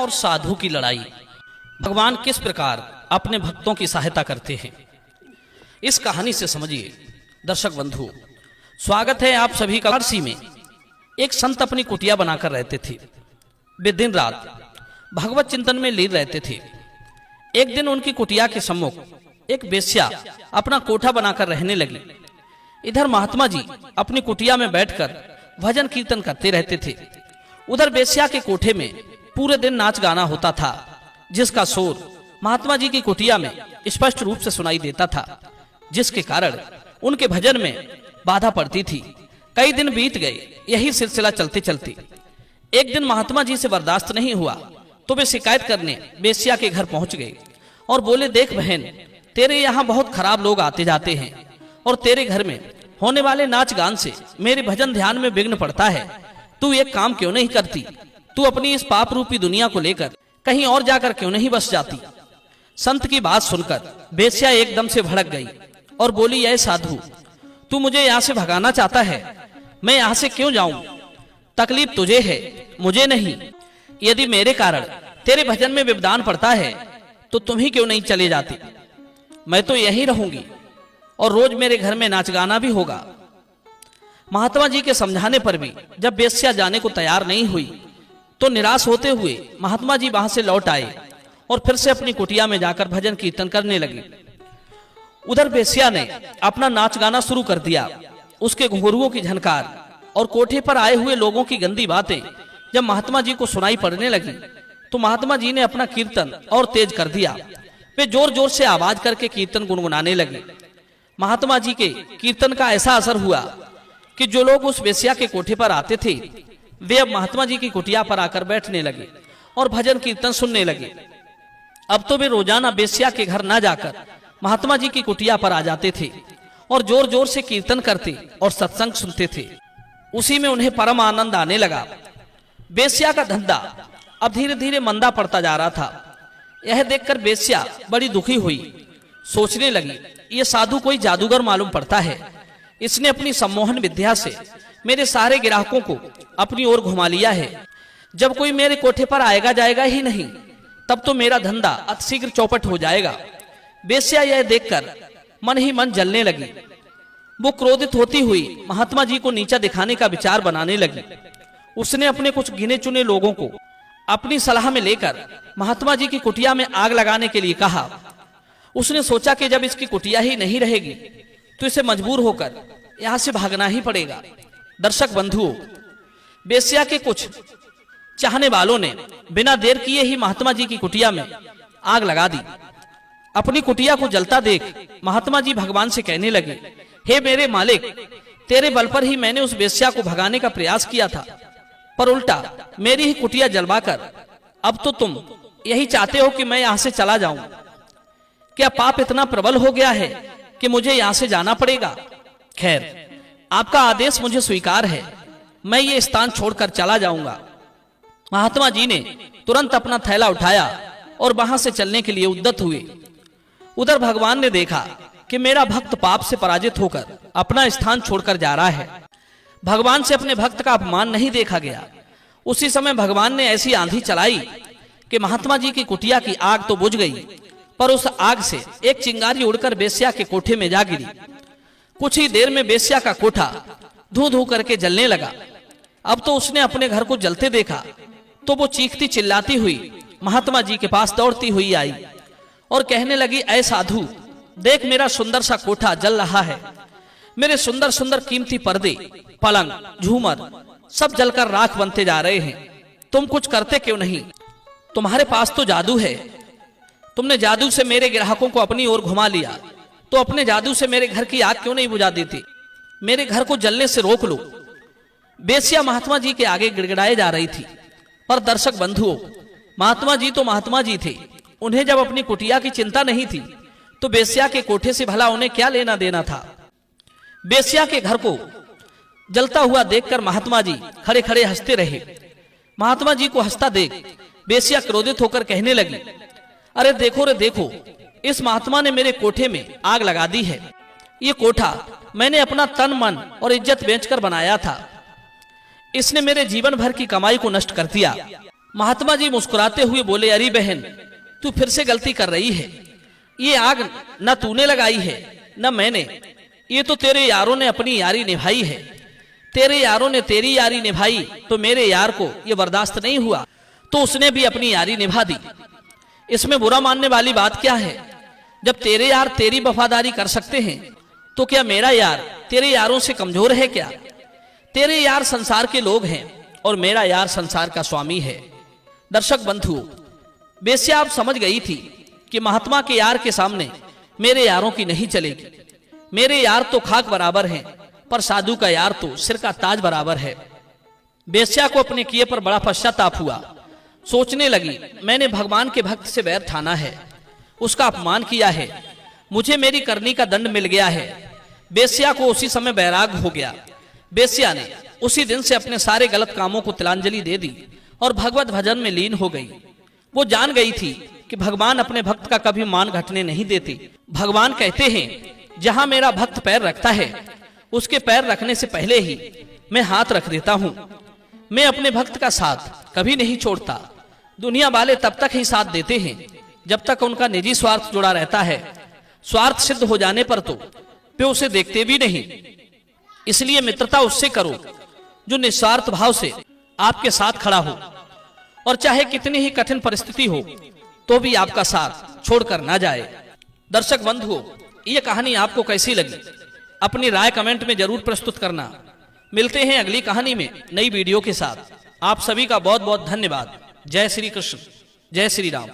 और साधु की लड़ाई। भगवान किस प्रकार अपने भक्तों की सहायता करते हैं, इस कहानी से समझिए। दर्शक बंधु, स्वागत है आप सभी का। वाराणसी में एक संत अपनी कुटिया बनाकर रहते थे। वे दिन रात भगवत चिंतन में लीन रहते थे। एक दिन उनकी कुटिया के सम्मुख एक वेश्या अपना कोठा बनाकर रहने लगी। इधर महात्मा जी अपनी कुटिया में बैठकर भजन कीर्तन करते रहते थे। उधर वेश्या के कोठे में पूरे दिन नाच गाना होता था, जिसका शोर महात्मा जी की कुटिया में स्पष्ट रूप से सुनाई देता था, जिसके कारण उनके भजन में बाधा पड़ती थी। कई दिन बीत गए यही सिलसिला चलते चलते। एक दिन महात्मा जी से बर्दाश्त नहीं हुआ तो वे शिकायत करने वेश्या के घर पहुंच गए और बोले, देख बहन, तेरे यहाँ बहुत खराब लोग आते जाते हैं और तेरे घर में होने वाले नाच गान से मेरे भजन ध्यान में विघ्न पड़ता है। तू एक काम क्यों नहीं करती? तू अपनी इस पाप रूपी दुनिया को लेकर कहीं और जाकर क्यों नहीं बस जाती? संत की बात सुनकर वेश्या एकदम से भड़क गई और बोली, ऐ साधु, तू मुझे यहाँ से भगाना चाहता है? मैं यहाँ से क्यों जाऊं? तकलीफ तुझे है, मुझे नहीं। यदि मेरे कारण तेरे भजन में विवधान पड़ता है तो तुम ही क्यों नहीं चले जाती? मैं तो यहीं रहूंगी और रोज मेरे घर में नाच गाना भी होगा। महात्मा जी के समझाने पर भी जब वेश्या जाने को तैयार नहीं हुई तो निराश होते हुए महात्मा जी वहां से लौट आए और फिर से अपनी कुटिया में जाकर भजन कीर्तन करने लगे। उधर वेश्या ने अपना नाच गाना शुरू कर दिया। उसके घुंघरुओं की झनकार और कोठे पर आए हुए लोगों की गंदी बातें जब महात्मा जी को सुनाई पड़ने लगी तो महात्मा जी ने अपना कीर्तन और तेज कर दिया। वे जोर जोर से आवाज करके कीर्तन गुनगुनाने लगे। महात्मा जी के कीर्तन का ऐसा असर हुआ कि जो लोग उस वेश्या के कोठे पर आते थे वे अब महात्मा जी की कुटिया पर आकर बैठने लगे और भजन कीर्तन सुनने लगे। अब तो वे रोजाना वेश्या के घर न जाकर महात्मा जी की कुटिया पर आ जाते थे और जोर जोर से कीर्तन करते और सत्संग सुनते थे। उसी में उन्हें परम आनंद आने लगा। वेश्या का धंधा अब धीरे धीरे मंदा पड़ता जा रहा था। यह देखकर वेश्या बड़ी दुखी हुई। सोचने लगी, ये साधु कोई जादूगर मालूम पड़ता है। इसने अपनी सम्मोहन विद्या से मेरे सारे ग्राहकों को अपनी ओर घुमा लिया है। जब कोई मेरे कोठे पर आएगा जाएगा ही नहीं, तब तो मेरा धंधा अतिशीघ्र चौपट हो जाएगा। वेश्या यह देखकर मन ही मन जलने लगी। वो क्रोधित होती हुई महात्मा जी को नीचा दिखाने का विचार बनाने लगी। उसने अपने कुछ गिने चुने लोगों को अपनी सलाह में लेकर महात्मा जी की कुटिया में आग लगाने के लिए कहा। उसने सोचा कि जब इसकी कुटिया ही नहीं रहेगी तो इसे मजबूर होकर यहां से भागना ही पड़ेगा। दर्शक बंधुओं, वेश्या के कुछ चाहने वालों ने बिना देर किए ही महात्मा जी की कुटिया में आग लगा दी। अपनी कुटिया को जलता देख महात्मा जी भगवान से कहने लगे, हे मेरे मालिक, तेरे बल पर ही मैंने उस वेश्या को भगाने का प्रयास किया था, पर उल्टा मेरी ही कुटिया जलवाकर अब तो तुम यही चाहते हो कि मैं यहां से चला जाऊं। क्या पाप इतना प्रबल हो गया है कि मुझे यहां से जाना पड़ेगा? खैर, आपका आदेश मुझे स्वीकार है, मैं ये स्थान छोड़कर चला जाऊंगा। महात्मा जी ने तुरंत अपना थैला उठाया और वहां से चलने के लिए उद्यत हुए। उधर भगवान ने देखा कि मेरा भक्त पाप से पराजित होकर अपना स्थान छोड़कर जा रहा है। भगवान से अपने भक्त का अपमान नहीं देखा गया। उसी समय भगवान ने ऐसी आंधी चलाई कि महात्मा जी की कुटिया की आग तो बुझ गई, पर उस आग से एक चिंगारी उड़कर वेश्या के कोठे में जा गिरी। कुछ ही देर में वेश्या का कोठा धू धू करके जलने लगा। अब तो उसने अपने घर को जलते देखा तो वो चीखती चिल्लाती हुई महात्मा जी के पास दौड़ती हुई आई और कहने लगी, ऐ साधु, देख मेरा सुंदर सा कोठा जल रहा है। मेरे सुंदर सुंदर कीमती पर्दे, पलंग, झूमर सब जलकर राख बनते जा रहे हैं। तुम कुछ करते क्यों नहीं? तुम्हारे पास तो जादू है। तुमने जादू से मेरे ग्राहकों को अपनी ओर घुमा लिया, तो अपने जादू से मेरे घर की आग क्यों नहीं बुझा देती? मेरे घर को जलने से रोक लो। वेश्या महात्मा जी के आगे गिड़गिड़ाए जा रही थी। पर दर्शक बंधुओं, महात्मा जी तो महात्मा जी थे। उन्हें जब अपनी कुटिया की चिंता नहीं थी तो वेश्या के कोठे से भला उन्हें क्या लेना देना था? वेश्या के घर को जलता हुआ देखकर महात्मा जी खड़े खड़े हंसते रहे। महात्मा जी को हंसता देख वेश्या क्रोधित होकर कहने लगी, अरे देखो रे देखो, इस महात्मा ने मेरे कोठे में आग लगा दी है। ये कोठा मैंने अपना तन मन और इज्जत बेचकर बनाया था। इसने मेरे जीवन भर की कमाई को नष्ट कर दिया। महात्मा जी मुस्कुराते हुए बोले, अरे बहन, तू फिर से गलती कर रही है। ये आग न तूने लगाई है न मैंने, ये तो तेरे यारों ने अपनी यारी निभाई है। तेरे यारों ने तेरी यारी निभाई तो मेरे यार को ये बर्दाश्त नहीं हुआ, तो उसने भी अपनी यारी निभा दी। इसमें बुरा मानने वाली बात क्या है? जब तेरे यार तेरी वफादारी कर सकते हैं तो क्या मेरा यार तेरे यारों से कमजोर है क्या? तेरे यार संसार के लोग हैं और मेरा यार संसार का स्वामी है। दर्शक बंधु, बेस्या आप समझ गई थी कि महात्मा के यार के सामने मेरे यारों की नहीं चलेगी। मेरे यार तो खाक बराबर हैं, पर साधु का यार तो सिर का ताज बराबर है। बेस्या को अपने किए पर बड़ा पश्चाताप हुआ। सोचने लगी, मैंने भगवान के भक्त से बैर ठाना है, उसका अपमान किया है, मुझे मेरी करनी का दंड मिल गया है। बेस्या को उसी समय बैराग हो गया। बेस्या ने उसी दिन से अपने सारे गलत कामों को तिलांजलि दे दी और भगवत भजन में लीन हो गई। वो जान गई थी कि भगवान अपने भक्त का कभी मान घटने नहीं देते। भगवान कहते हैं, जहां मेरा भक्त पैर रखता है उसके पैर रखने से पहले ही मैं हाथ रख देता हूं। मैं अपने भक्त का साथ कभी नहीं छोड़ता। दुनिया वाले तब तक ही साथ देते हैं जब तक उनका निजी स्वार्थ जुड़ा रहता है। स्वार्थ सिद्ध हो जाने पर तो वे उसे देखते भी नहीं। इसलिए मित्रता उससे करो जो निस्वार्थ भाव से आपके साथ खड़ा हो, और चाहे कितनी ही कठिन परिस्थिति हो तो भी आपका साथ छोड़कर ना जाए। दर्शक बंधुओं, ये कहानी आपको कैसी लगी? अपनी राय कमेंट में जरूर प्रस्तुत करना। मिलते हैं अगली कहानी में नई वीडियो के साथ। आप सभी का बहुत बहुत धन्यवाद। जय श्री कृष्ण, जय श्री राम।